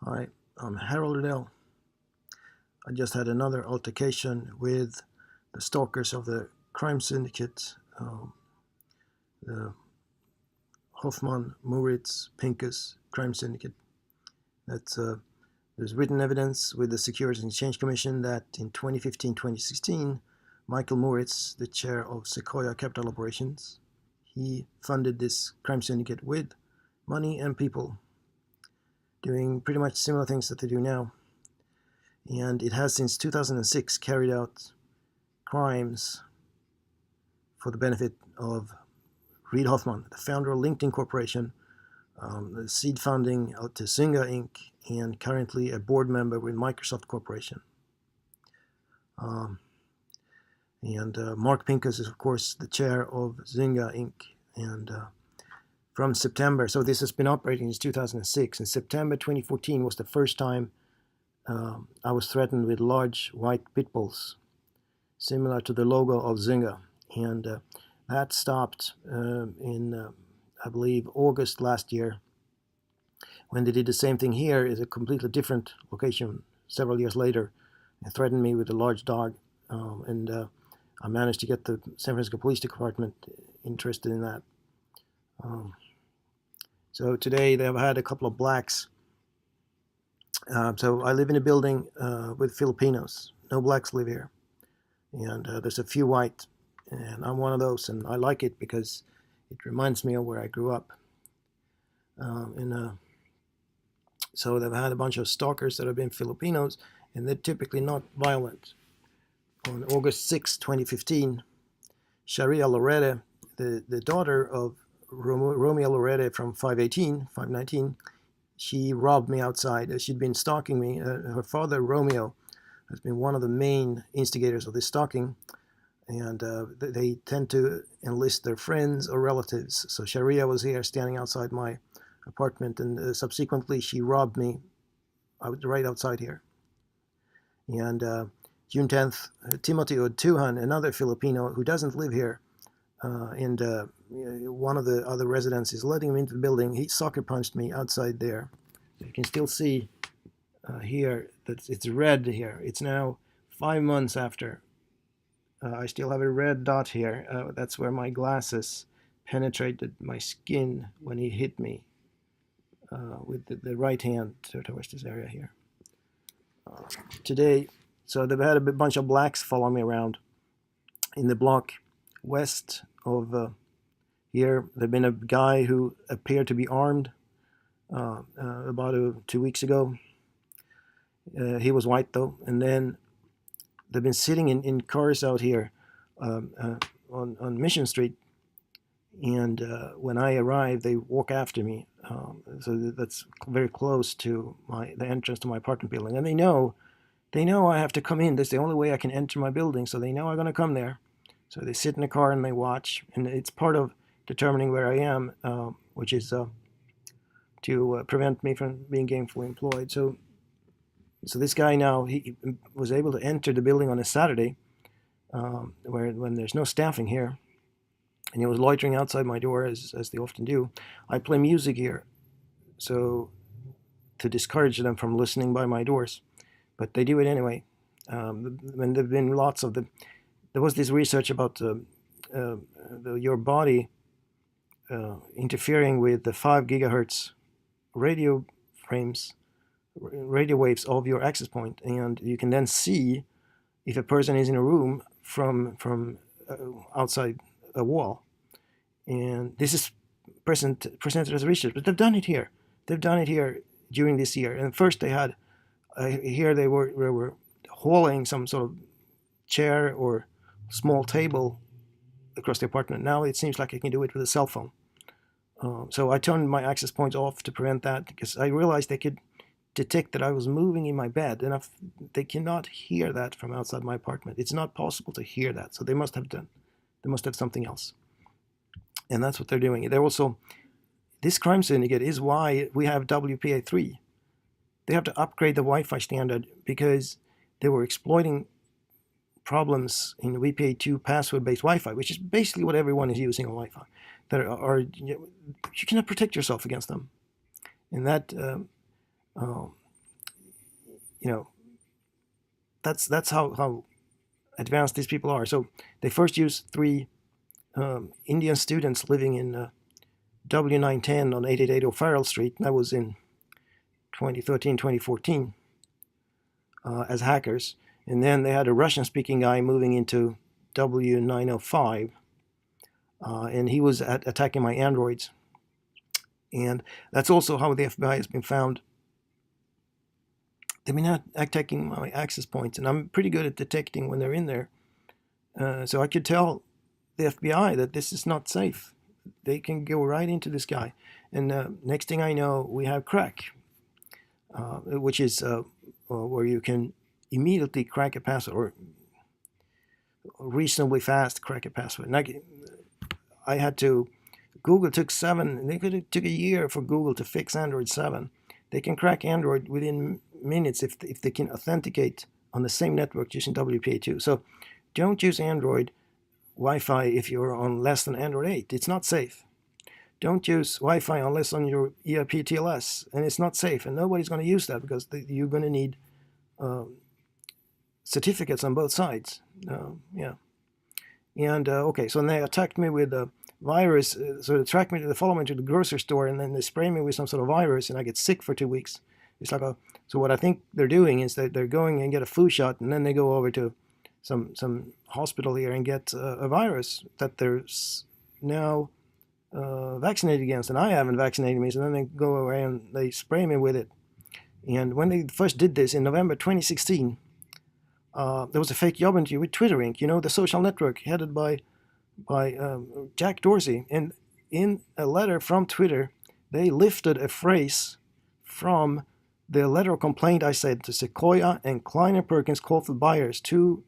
Hi, I'm Harold Liddell. I just had another altercation with the stalkers of the crime syndicate, the Hoffman, Moritz, Pincus crime syndicate. There's written evidence with the Securities and Exchange Commission that in 2015-2016, Michael Moritz, the chair of Sequoia Capital Operations, he funded this crime syndicate with money and people, doing pretty much similar things that they do now. And it has since 2006 carried out crimes for the benefit of Reid Hoffman, the founder of LinkedIn Corporation, the seed funding to Zynga Inc., and currently a board member with Microsoft Corporation. Mark Pincus is, of course, the chair of Zynga Inc. And from September, so this has been operating since 2006, and September 2014 was the first time I was threatened with large white pit bulls, similar to the logo of Zynga. And that stopped in, I believe, August last year, when they did the same thing here at a completely different location several years later. They threatened me with a large dog, and I managed to get the San Francisco Police Department interested in that. So today they have had a couple of blacks. So I live in a building with Filipinos. No blacks live here. And there's a few white, and I'm one of those, and I like it because it reminds me of where I grew up. So they've had a bunch of stalkers that have been Filipinos, and they're typically not violent. On August 6, 2015, Sharia Loretta, the daughter of Romeo Loretta from 519, she robbed me outside. She'd been stalking me. Her father, Romeo, has been one of the main instigators of this stalking, and they tend to enlist their friends or relatives. So Sharia was here standing outside my apartment, and subsequently she robbed me right outside here. And June 10th, Timothy Otuhan, another Filipino who doesn't live here, and one of the other residents is letting him into the building. He sucker punched me outside there. You can still see here that it's red here. It's now 5 months after. I still have a red dot here. That's where my glasses penetrated my skin when he hit me with the right hand towards this area here. Today, so they've had a bunch of blacks follow me around in the block west of here. There've been a guy who appeared to be armed about 2 weeks ago. He was white though, and then they've been sitting in cars out here on Mission Street, and when I arrive, they walk after me. So that's very close to the entrance to my apartment building, and they know I have to come in. That's the only way I can enter my building, so they know I'm going to come there. So they sit in the car and they watch, and it's part of determining where I am, which is to prevent me from being gainfully employed. So this guy now, he was able to enter the building on a Saturday, when there's no staffing here, and he was loitering outside my door as they often do. I play music here, so to discourage them from listening by my doors, but they do it anyway. When there've been lots of there was this research about your body interfering with the 5 gigahertz radio waves of your access point, and you can then see if a person is in a room from outside a wall. And this is presented as research, but they've done it here. They've done it here during this year. And first they had here they were hauling some sort of chair or small table across the apartment. Now it seems like I can do it with a cell phone. So I turned my access points off to prevent that, because I realized they could detect that I was moving in my bed, and they cannot hear that from outside my apartment. It's not possible to hear that, so they must have something else, and that's what they're doing. They're also, this crime syndicate is why we have WPA3. They have to upgrade the Wi-Fi standard because they were exploiting problems in WPA2 password-based Wi-Fi, which is basically what everyone is using on Wi-Fi. You cannot protect yourself against them, and that you know, that's how advanced these people are. So they first used 3 Indian students living in W910 on 888 O'Farrell Street. That was in 2013, 2014, as hackers. And then they had a Russian-speaking guy moving into W905, and he was attacking my Androids. And that's also how the FBI has been found. They've been attacking my access points, and I'm pretty good at detecting when they're in there. So I could tell the FBI that this is not safe. They can go right into this guy. And next thing I know, we have crack, which is where you can immediately crack a password, or reasonably fast crack a password. And I had to, Google took took a year for Google to fix Android 7. They can crack Android within minutes if they can authenticate on the same network using WPA2. So don't use Android Wi-Fi if you're on less than Android 8. It's not safe. Don't use Wi-Fi unless on your EIP TLS, and it's not safe. And nobody's going to use that because you're going to need certificates on both sides. Yeah. And okay, so they attacked me with a virus. So they follow me to the grocery store, and then they spray me with some sort of virus, and I get sick for 2 weeks. It's like so what I think they're doing is that they're going and get a flu shot, and then they go over to some hospital here and get a virus that they're now vaccinated against, and I haven't vaccinated me. So then they go away and they spray me with it. And when they first did this in November 2016, there was a fake job interview with Twitter Inc., the social network headed by Jack Dorsey. And in a letter from Twitter, they lifted a phrase from the letter of complaint I said to Sequoia and Kleiner Perkins Caulfield Byers, 2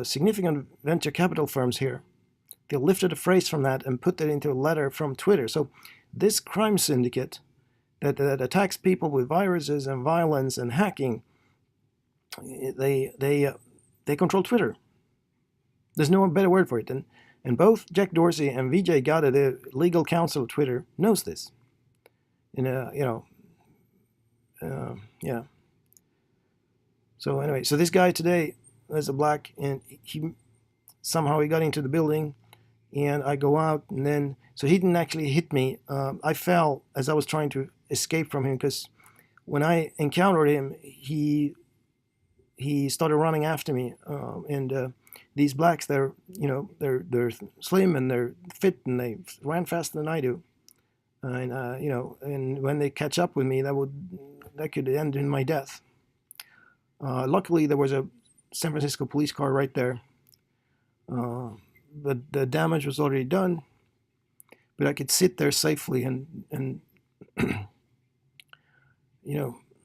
significant venture capital firms here. They lifted a phrase from that and put that into a letter from Twitter. So this crime syndicate that attacks people with viruses and violence and hacking, they control Twitter. There's no better word for it. And both Jack Dorsey and Vijay Gadde, the legal counsel of Twitter, knows this. And yeah. So anyway, so this guy today is a black, and he got into the building, and I go out, and then so he didn't actually hit me. I fell as I was trying to escape from him, because when I encountered him, he started running after me, and these blacks, they're slim and they're fit, and they ran faster than I do, and and when they catch up with me, that could end in my death. Luckily, there was a San Francisco police car right there, but the damage was already done. But I could sit there safely, and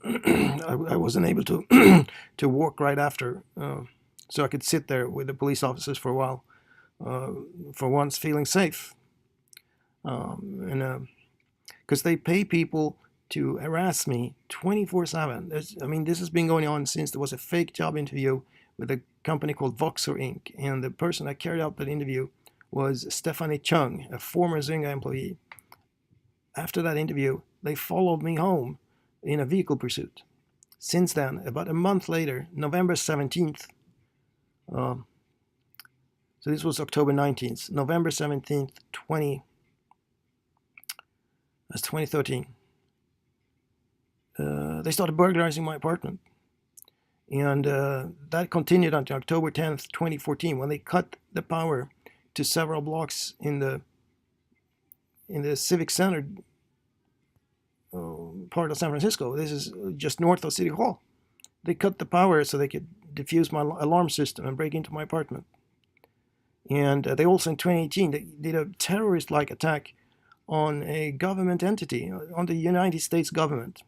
I wasn't able to to walk right after, so I could sit there with the police officers for a while, for once feeling safe, and because they pay people to harass me 24/7. I mean, this has been going on since there was a fake job interview with a company called Voxer Inc., and the person that carried out that interview was Stephanie Chung, a former Zynga employee. After that interview, they followed me home in a vehicle pursuit. Since then, about a month later, November 17th, so this was October 19th, November 17th, 2013, they started burglarizing my apartment. And that continued until October 10th, 2014, when they cut the power to several blocks in the Civic Center part of San Francisco. This is just north of City Hall. They cut the power so they could defuse my alarm system and break into my apartment. And they also, in 2018, they did a terrorist-like attack on a government entity, on the United States government.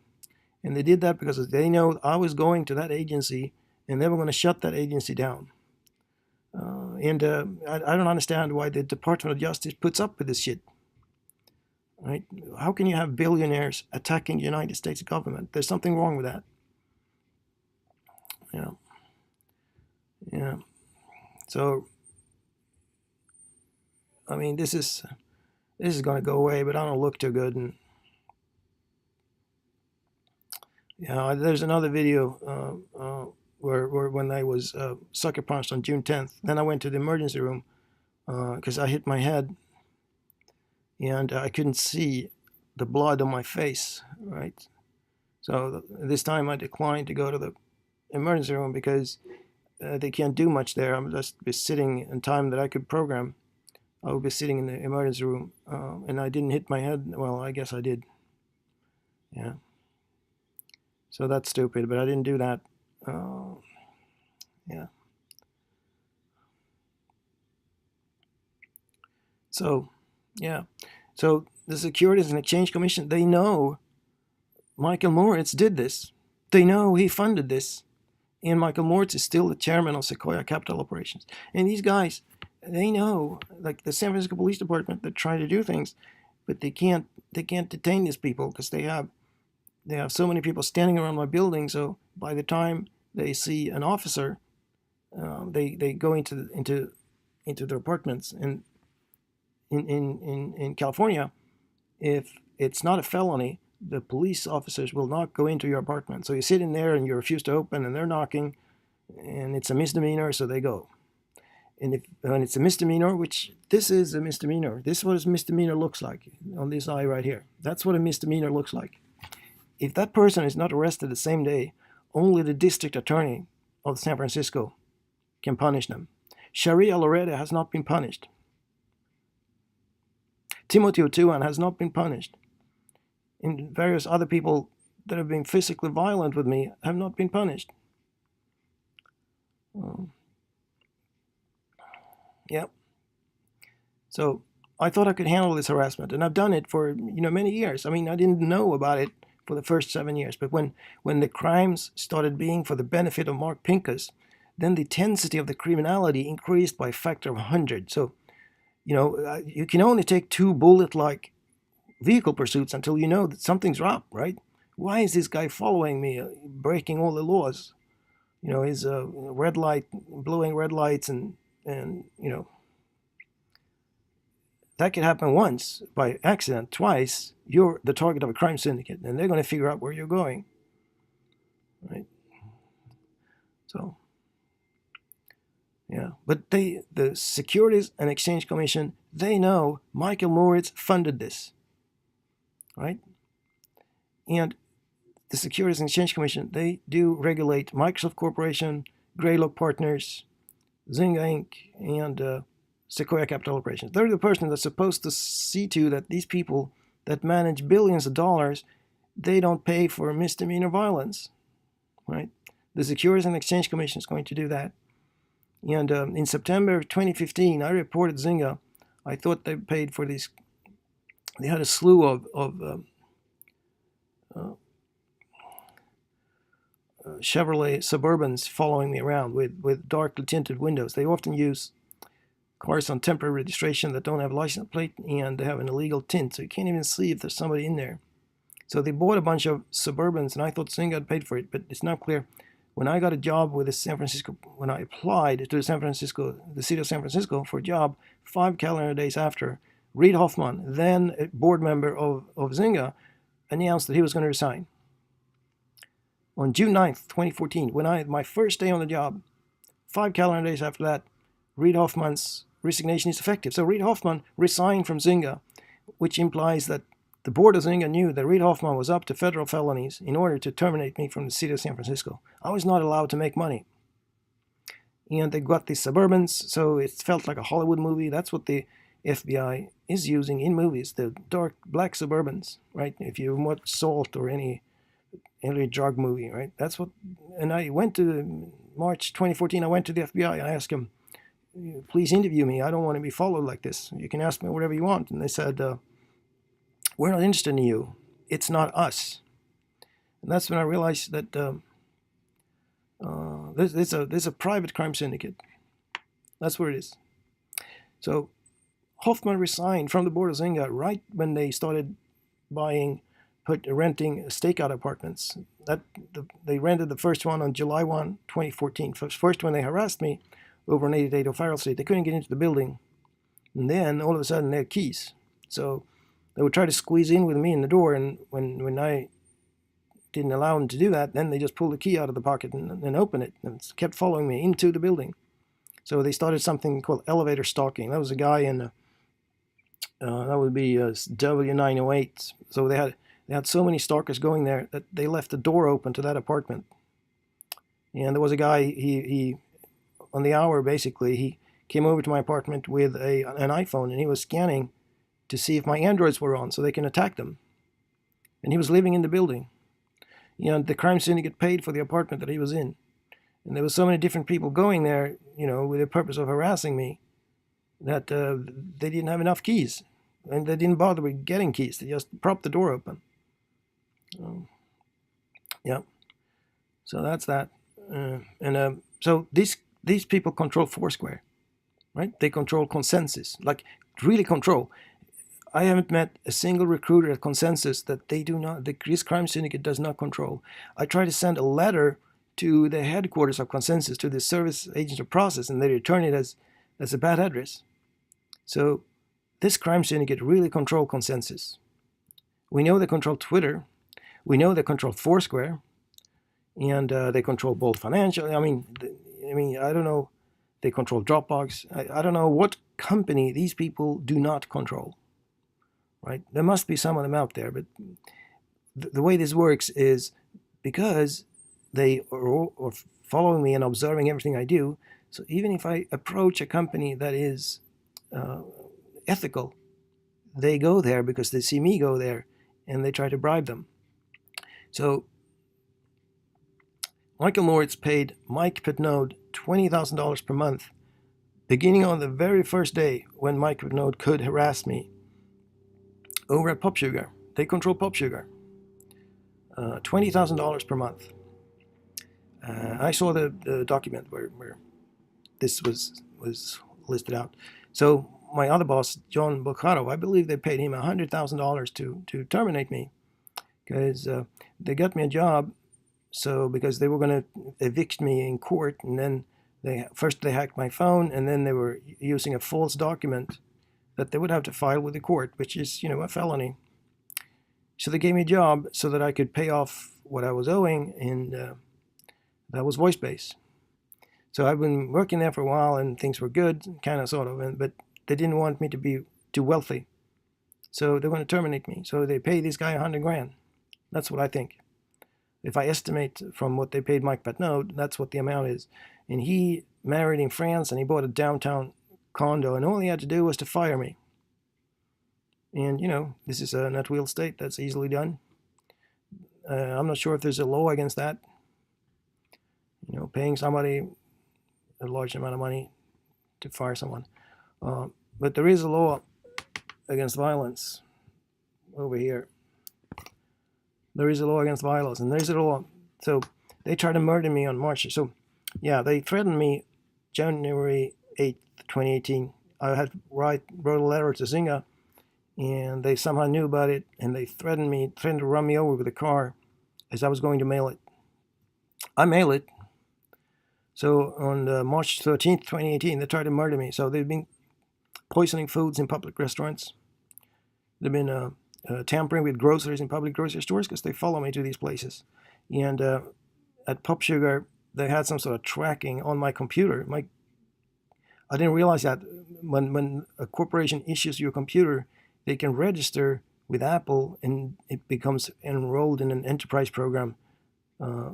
And they did that because they know I was going to that agency, and they were going to shut that agency down. I don't understand why the Department of Justice puts up with this shit. Right? How can you have billionaires attacking the United States government? There's something wrong with that. Yeah. So, I mean, this is going to go away, but I don't look too good. And Yeah, there's another video where when I was sucker punched on June 10th. Then I went to the emergency room because I hit my head and I couldn't see the blood on my face, right? So this time I declined to go to the emergency room because they can't do much there. I'm just be sitting in time that I could program. I would be sitting in the emergency room, and I didn't hit my head. Well, I guess I did. Yeah. So that's stupid, but I didn't do that. Yeah. So, yeah. So the Securities and Exchange Commission, they know Michael Moritz did this. They know he funded this. And Michael Moritz is still the chairman of Sequoia Capital Operations. And these guys, they know, like the San Francisco Police Department, they're trying to do things, but they can't detain these people because they have so many people standing around my building. So by the time they see an officer, they go into their apartments. And in California, if it's not a felony, the police officers will not go into your apartment. So you sit in there and you refuse to open, and they're knocking, and it's a misdemeanor, so they go. And if when it's a misdemeanor, which this is a misdemeanor, this is what a misdemeanor looks like on this eye right here. That's what a misdemeanor looks like. If that person is not arrested the same day, only the district attorney of San Francisco can punish them. Sharia Loretta has not been punished. Timothy Otuan has not been punished. And various other people that have been physically violent with me have not been punished. Yep. So I thought I could handle this harassment, and I've done it for many years. I mean, I didn't know about it for the first 7 years, but when the crimes started being for the benefit of Mark Pincus, then the intensity of the criminality increased by a factor of 100. So, you can only take 2 bullet-like vehicle pursuits until you know that something's up, right? Why is this guy following me, breaking all the laws? His red light, blowing red lights, and that could happen once by accident. Twice, you're the target of a crime syndicate, and they're going to figure out where you're going, right? So, yeah. But the Securities and Exchange Commission, they know Michael Moritz funded this, right? And the Securities and Exchange Commission, they do regulate Microsoft Corporation, Greylock Partners, Zynga Inc., and Sequoia Capital Operations. They're the person that's supposed to see to that these people that manage billions of dollars, they don't pay for misdemeanor violence, right? The Securities and Exchange Commission is going to do that. And in September 2015, I reported Zynga. I thought they paid for these. They had a slew of Chevrolet Suburbans following me around with darkly tinted windows. They often use cars on temporary registration that don't have a license plate, and they have an illegal tint, so you can't even see if there's somebody in there. So they bought a bunch of Suburbans, and I thought Zynga had paid for it, but it's not clear. When I got a job with when I applied to the city of San Francisco for a job, 5 calendar days after, Reid Hoffman, then a board member of Zynga, announced that he was going to resign. On June 9th, 2014, when I had my first day on the job, 5 calendar days after that, Reid Hoffman's resignation is effective. So Reid Hoffman resigned from Zynga, which implies that the board of Zynga knew that Reid Hoffman was up to federal felonies in order to terminate me from the city of San Francisco. I was not allowed to make money. And they got these Suburbans, so it felt like a Hollywood movie. That's what the FBI is using in movies, the dark black Suburbans, right? If you watch Salt or any drug movie, right? That's what. And I went to March 2014. I went to the FBI and I asked them, "Please interview me. I don't want to be followed like this. You can ask me whatever you want." And they said, "We're not interested in you. It's not us." And that's when I realized that there's a private crime syndicate. That's what it is. So Hoffman resigned from the board of Zynga right when they started renting stakeout apartments. They rented the first one on July 1, 2014. First when they harassed me over on 88 O'Farrell Street. They couldn't get into the building. And then all of a sudden they had keys. So they would try to squeeze in with me in the door, and when I didn't allow them to do that, then they just pulled the key out of the pocket and opened it and kept following me into the building. So they started something called elevator stalking. That was a guy in that would be W908. So they had so many stalkers going there that they left the door open to that apartment. And there was a guy, he on the hour basically, he came over to my apartment with an iPhone, and he was scanning to see if my Androids were on so they can attack them. And he was living in the building. The crime syndicate paid for the apartment that he was in. And there were so many different people going there, with the purpose of harassing me, that they didn't have enough keys. And they didn't bother with getting keys. They just propped the door open. Yeah. So that's that. So these people control Foursquare, right? They control Consensus, like really control. I haven't met a single recruiter at Consensus that this crime syndicate does not control. I try to send a letter to the headquarters of Consensus, to the service agents of process, and they return it as a bad address. So this crime syndicate really control Consensus. We know they control Twitter. We know they control Foursquare, and they control Bolt Financial. I mean, I don't know. They control Dropbox. I don't know what company these people do not control. Right? There must be some of them out there, but the way this works is because they are following me and observing everything I do. So even if I approach a company that is ethical, they go there because they see me go there, and they try to bribe them. So Michael Moritz paid Mike Petnode $20,000 per month, beginning on the very first day when Mike Petnode could harass me over at PopSugar. They control PopSugar. $20,000 per month. I saw the document where this was listed out. So my other boss, John Bocaro, I believe they paid him $100,000 to terminate me, because they got me a job. So because they were going to evict me in court, and then they hacked my phone, and then they were using a false document that they would have to file with the court, which is a felony. So they gave me a job so that I could pay off what I was owing, and that was VoiceBase. So I've been working there for a while, and things were good, kind of, sort of, but they didn't want me to be too wealthy. So they're going to terminate me. So they pay this guy $100,000. That's what I think. If I estimate from what they paid Mike Petnode, that's what the amount is. And he married in France, and he bought a downtown condo, and all he had to do was to fire me. And, this is an at-will state. That's easily done. I'm not sure if there's a law against that. Paying somebody a large amount of money to fire someone. But there is a law against violence over here. There is a law against violence, and there's a law. So they tried to murder me on March. So, yeah, they threatened me January 8th, 2018. I had wrote a letter to Zynga, and they somehow knew about it, and they threatened to run me over with a car as I was going to mail it. I mailed it. So on March 13th, 2018, they tried to murder me. So they've been poisoning foods in public restaurants. They've been tampering with groceries in public grocery stores because they follow me to these places. And at PopSugar, they had some sort of tracking on my computer. I didn't realize that when a corporation issues your computer, they can register with Apple, and it becomes enrolled in an enterprise program.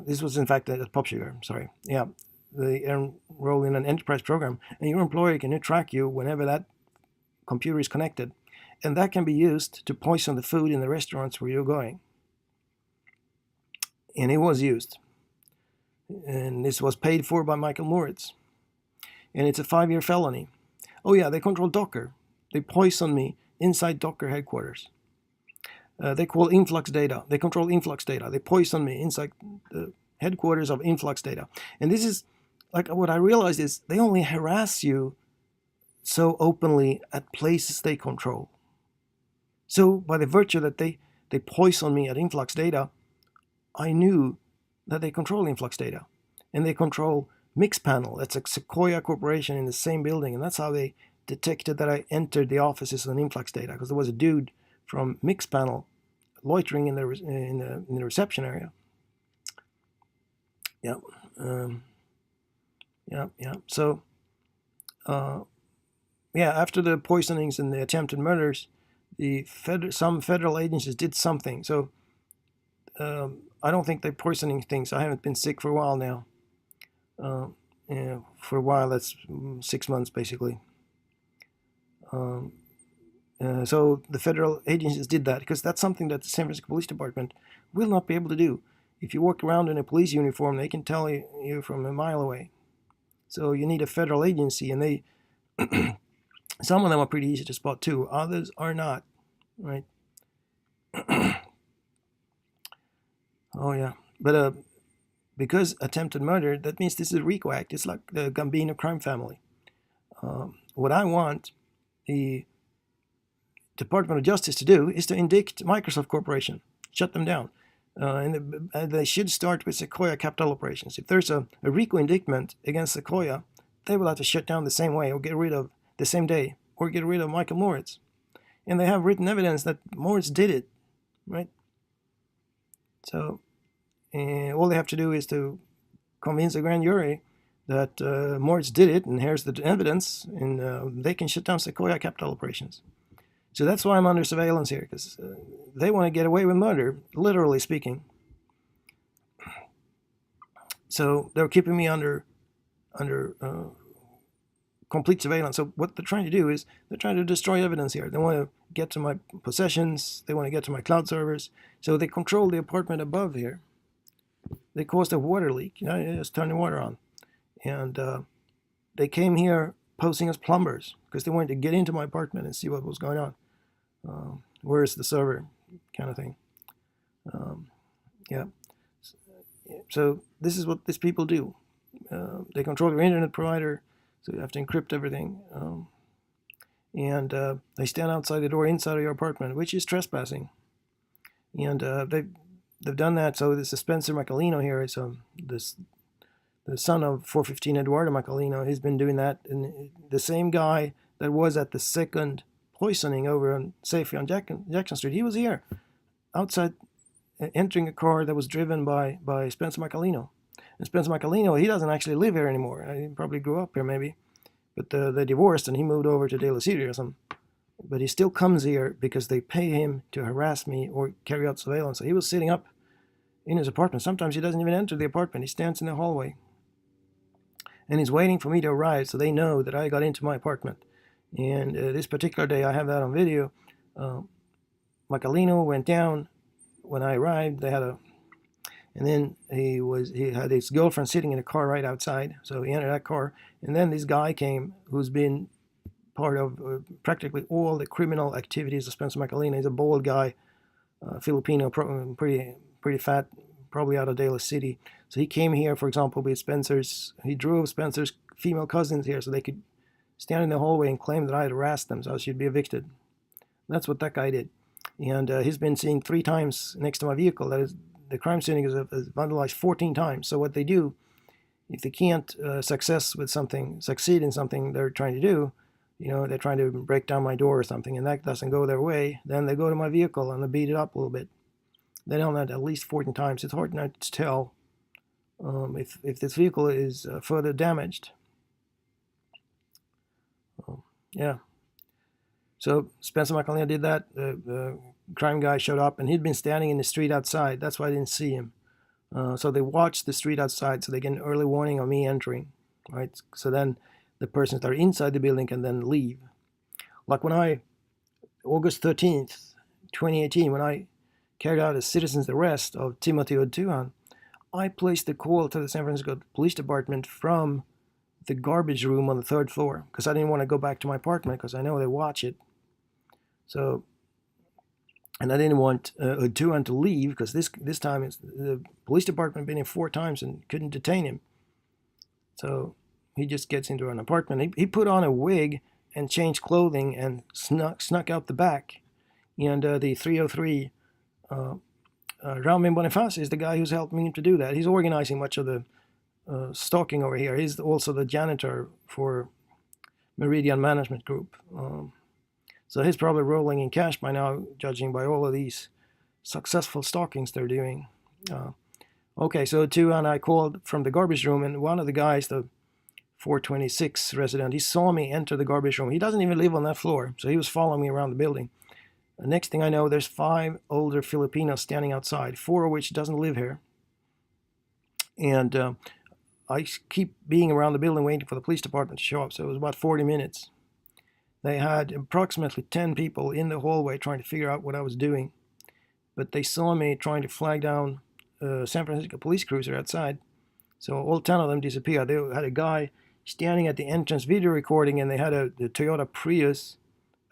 This was, in fact, at PopSugar. Sorry. Yeah. They enroll in an enterprise program, and your employer can track you whenever that computer is connected. And that can be used to poison the food in the restaurants where you're going. And it was used. And this was paid for by Michael Moritz. And it's a 5-year felony. Oh yeah, they control Docker. They poison me inside Docker headquarters. They call Influx Data. They control Influx Data. They poison me inside the headquarters of Influx Data. And this is, like, what I realized is they only harass you so openly at places they control. So by the virtue that they poison me at Influx Data, I knew that they control Influx Data. And they control Mixpanel. That's a Sequoia Corporation in the same building. And that's how they detected that I entered the offices on Influx Data, because there was a dude from Mixpanel loitering in the reception area. Yeah. Yeah. So, yeah, after the poisonings and the attempted murders, some federal agencies did something. So, I don't think they're poisoning things. I haven't been sick for a while now. For a while, that's 6 months basically. So the federal agencies did that because that's something that the San Francisco Police Department will not be able to do. If you walk around in a police uniform, they can tell you from a mile away. So you need a federal agency, and they some of them are pretty easy to spot too. Others are not, right? Oh yeah, but because attempted murder, that means this is a RICO Act. It's like the Gambino crime family. What I want the Department of Justice to do is to indict Microsoft Corporation, shut them down. And they should start with Sequoia Capital Operations. If there's a RICO indictment against Sequoia, they will have to shut down the same way or get rid of the same day or get rid of Michael Moritz. And they have written evidence that Moritz did it, right? So all they have to do is to convince a grand jury that Moritz did it, and here's the evidence, and they can shut down Sequoia Capital Operations. So that's why I'm under surveillance here, because they want to get away with murder, literally speaking. So they're keeping me under complete surveillance. So what they're trying to do is they're trying to destroy evidence here. They want to get to my possessions. They want to get to my cloud servers. So they control the apartment above here. They caused a water leak. Just turn the water on. And they came here posing as plumbers because they wanted to get into my apartment and see what was going on. Where's the server kind of thing. Yeah. So this is what these people do. They control your internet provider, so you have to encrypt everything. And they stand outside the door inside of your apartment, which is trespassing. And they've done that. So this is Spencer Michelino here. Is the son of 415 Eduardo Michelino. He's been doing that. And the same guy that was at the second poisoning over on Safety on Jackson Street, he was here outside entering a car that was driven by Spencer Michelino. And Spencer Michelino, he doesn't actually live here anymore. He probably grew up here maybe. But they divorced and he moved over to De La City or something. But he still comes here because they pay him to harass me or carry out surveillance. So he was sitting up in his apartment. Sometimes he doesn't even enter the apartment. He stands in the hallway. And he's waiting for me to arrive so they know that I got into my apartment. And this particular day, I have that on video. Michelino went down when I arrived. And then he had his girlfriend sitting in a car right outside. So he entered that car. And then this guy came who's been part of practically all the criminal activities of Spencer Michelino. He's a bald guy, Filipino, pretty fat, probably out of De La City. So he came here, for example, with he drove Spencer's female cousins here so they could stand in the hallway and claim that I had harassed them, so she'd be evicted. That's what that guy did. And he's been seen 3 times next to my vehicle. That is, the crime scene is vandalized 14 times. So what they do, if they can't succeed in something they're trying to do, they're trying to break down my door or something, and that doesn't go their way, then they go to my vehicle and they beat it up a little bit. They done that at least 14 times. It's hard not to tell if this vehicle is further damaged. Yeah. So Spencer Michelino did that. The crime guy showed up, and he'd been standing in the street outside. That's why I didn't see him. So they watched the street outside so they get an early warning of me entering, right? So then the persons that are inside the building can then leave. Like August 13th, 2018, when I carried out a citizen's arrest of Timothy Oduan, I placed a call to the San Francisco Police Department from the garbage room on the 3rd floor because I didn't want to go back to my apartment because I know they watch it. So, and I didn't want Oduan to leave because this time the police department been in 4 times and couldn't detain him. So he just gets into an apartment. He put on a wig and changed clothing and snuck out the back. And the 303 Raul Boniface is the guy who's helping him to do that. He's organizing much of the stalking over here. He's also the janitor for Meridian Management Group. So he's probably rolling in cash by now, judging by all of these successful stalkings they're doing. Okay, so Tuan, I called from the garbage room, and one of the guys, the 426 resident, he saw me enter the garbage room. He doesn't even live on that floor, so he was following me around the building. The next thing I know, there's 5 older Filipinos standing outside, 4 of which doesn't live here. And I keep being around the building waiting for the police department to show up, so it was about 40 minutes. They had approximately 10 people in the hallway trying to figure out what I was doing, but they saw me trying to flag down a San Francisco police cruiser outside, so all 10 of them disappeared. They had a guy standing at the entrance video recording, and they had the Toyota Prius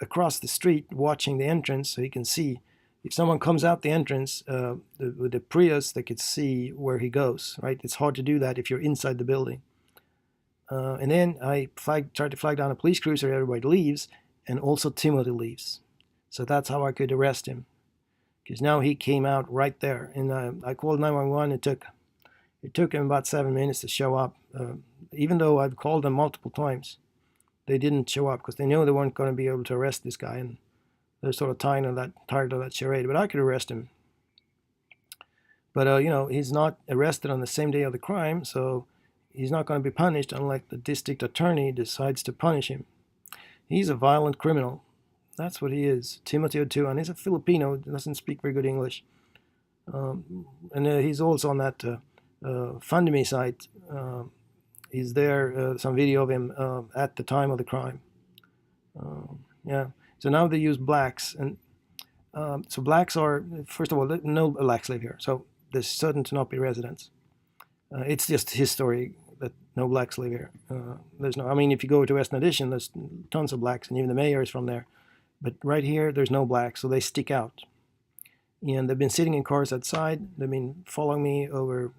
across the street watching the entrance, so he can see if someone comes out the entrance with the Prius, they could see where he goes, right? It's hard to do that if you're inside the building. And then I tried to flag down a police cruiser. Everybody leaves, and also Timothy leaves. So that's how I could arrest him, because now he came out right there. And I called 911. It took him about 7 minutes to show up. Even though I've called them multiple times, they didn't show up because they knew they weren't going to be able to arrest this guy, and they're sort of tired of that charade. But I could arrest him. But he's not arrested on the same day of the crime, so he's not going to be punished unless the district attorney decides to punish him. He's a violent criminal. That's what he is. Timothy Otuan. He's a Filipino, doesn't speak very good English. And he's also on that FundMe site. He's there, some video of him at the time of the crime. Yeah. So now they use blacks. And so blacks are, first of all, no blacks live here. So there's certain to not be residents. It's just history that no blacks live here. There's no. I mean, if you go to Western Addition, there's tons of blacks, and even the mayor is from there. But right here, there's no blacks, so they stick out. And they've been sitting in cars outside. They've been following me over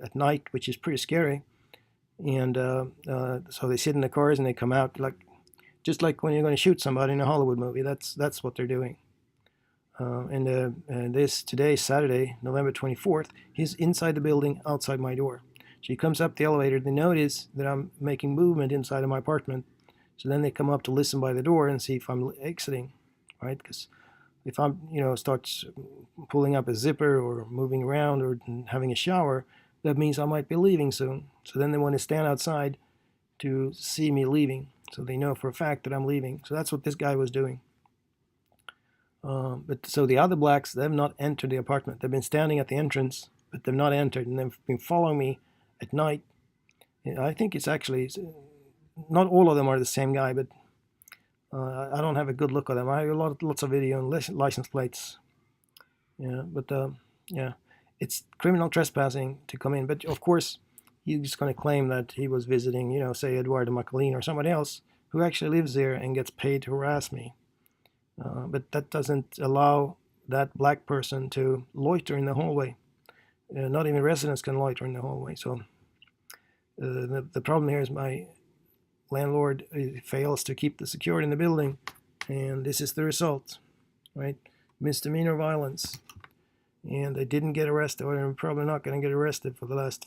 at night, which is pretty scary. And so they sit in the cars and they come out just like when you're going to shoot somebody in a Hollywood movie. That's what they're doing. And this today, Saturday, November 24th, he's inside the building, outside my door. So he comes up the elevator. They notice that I'm making movement inside of my apartment. So then they come up to listen by the door and see if I'm exiting, right? Because if I'm, starts pulling up a zipper or moving around or having a shower, that means I might be leaving soon. So then they want to stand outside to see me leaving. So they know for a fact that I'm leaving. So that's what this guy was doing. But so the other blacks, they've not entered the apartment. They've been standing at the entrance, but they've not entered, and they've been following me at night. And I think it's actually, not all of them are the same guy, but I don't have a good look at them. I have lots of video and license plates. Yeah, but yeah, it's criminal trespassing to come in. But of course, he's going to claim that he was visiting, say Eduardo McLean or somebody else who actually lives there and gets paid to harass me. But that doesn't allow that black person to loiter in the hallway. Not even residents can loiter in the hallway. So the problem here is my landlord fails to keep the security in the building, and this is the result, right? Misdemeanor violence. And they didn't get arrested, or they're probably not going to get arrested for the last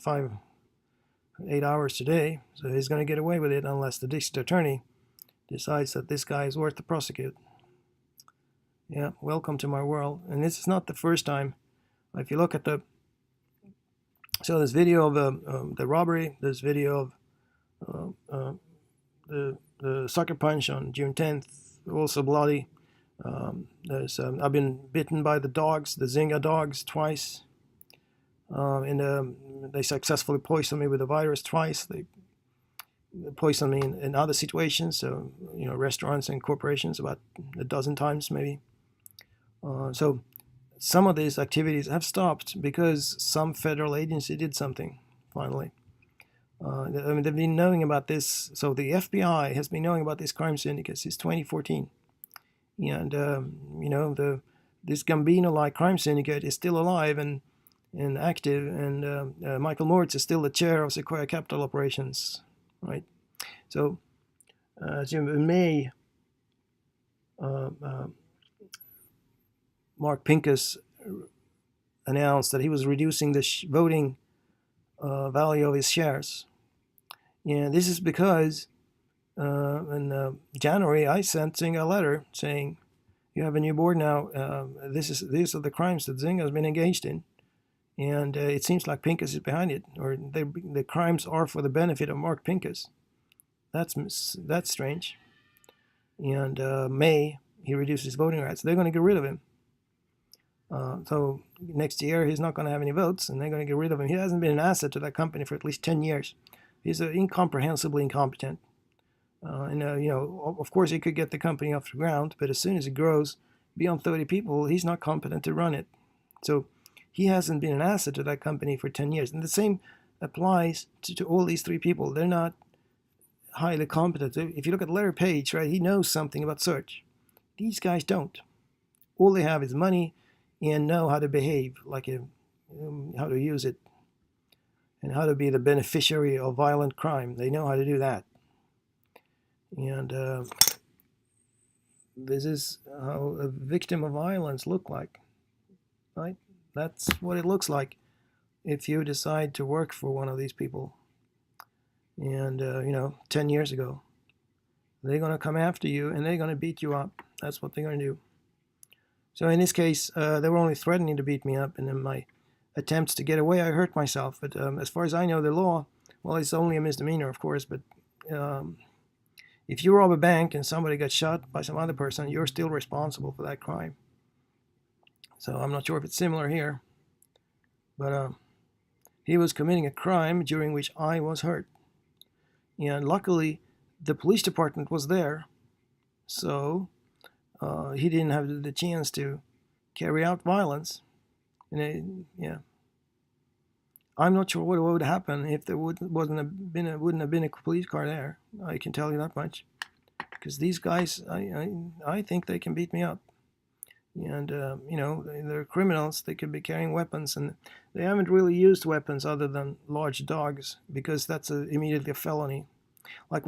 8 hours today. So he's going to get away with it unless the district attorney decides that this guy is worth to prosecute. Yeah, welcome to my world. And this is not the first time. If you look at so there's video of the robbery, there's video of the sucker punch on June 10th, also bloody. I've been bitten by the dogs, the Zynga dogs, twice. And they successfully poisoned me with the virus twice. They poisoned me in other situations, so restaurants and corporations about a dozen times maybe. So some of these activities have stopped because some federal agency did something finally. They've been knowing about this. So the FBI has been knowing about these crime syndicates since 2014, and this Gambino-like crime syndicate is still alive and active, and Michael Moritz is still the chair of Sequoia Capital Operations, right? So in May, Mark Pincus announced that he was reducing the voting value of his shares. And this is because in January I sent Zynga a letter saying, you have a new board now. These are the crimes that Zynga has been engaged in. And it seems like Pincus is behind it, or the crimes are for the benefit of Mark Pincus. That's strange. And May, he reduced his voting rights. They're going to get rid of him. So next year he's not going to have any votes, and they're going to get rid of him. He hasn't been an asset to that company for at least 10 years. He's incomprehensibly incompetent. Of course he could get the company off the ground, but as soon as it grows beyond 30 people, he's not competent to run it. So he hasn't been an asset to that company for 10 years. And the same applies to all these three people. They're not highly competent. If you look at Larry Page, right, he knows something about search. These guys don't. All they have is money and know how to behave, how to use it, and how to be the beneficiary of violent crime. They know how to do that. And this is how a victim of violence look like, right? That's what it looks like if you decide to work for one of these people. And 10 years ago, they're going to come after you and they're going to beat you up. That's what they're going to do. So in this case, they were only threatening to beat me up, and in my attempts to get away, I hurt myself. But as far as I know, the law, well, it's only a misdemeanor, of course, but if you rob a bank and somebody gets shot by some other person, you're still responsible for that crime. So I'm not sure if it's similar here, but he was committing a crime during which I was hurt. And luckily, the police department was there, so he didn't have the chance to carry out violence. And I'm not sure what would happen if there wouldn't have been a police car there. I can tell you that much, because these guys, I think they can beat me up. And they're criminals. They could be carrying weapons, and they haven't really used weapons other than large dogs, because that's immediately a felony. Like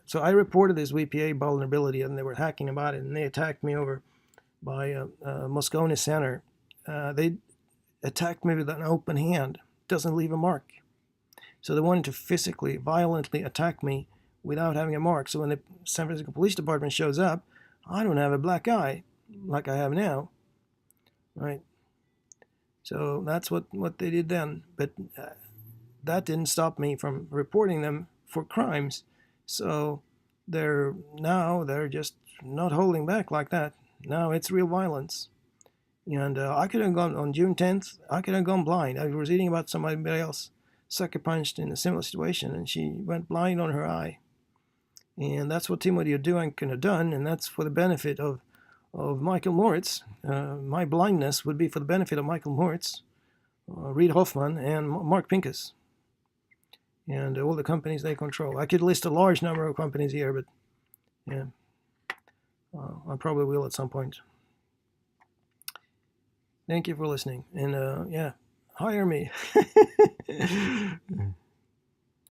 so I reported this VPA vulnerability, and they were hacking about it, and they attacked me over by Moscone Center. They attacked me with an open hand. Doesn't leave a mark. So they wanted to physically, violently attack me without having a mark. So when the San Francisco Police Department shows up, I don't have a black eye like I have now, right? So that's what they did then. But that didn't stop me from reporting them for crimes. So they're just not holding back like that. Now it's real violence. And I could have gone on June 10th. I could have gone blind. I was reading about somebody else sucker punched in a similar situation, and she went blind on her eye. And that's what Timothy Oduang could have done, and that's for the benefit of Michael Moritz. My blindness would be for the benefit of Michael Moritz, Reid Hoffman, and Mark Pincus, and all the companies they control. I could list a large number of companies here, but yeah, I probably will at some point. Thank you for listening, and hire me.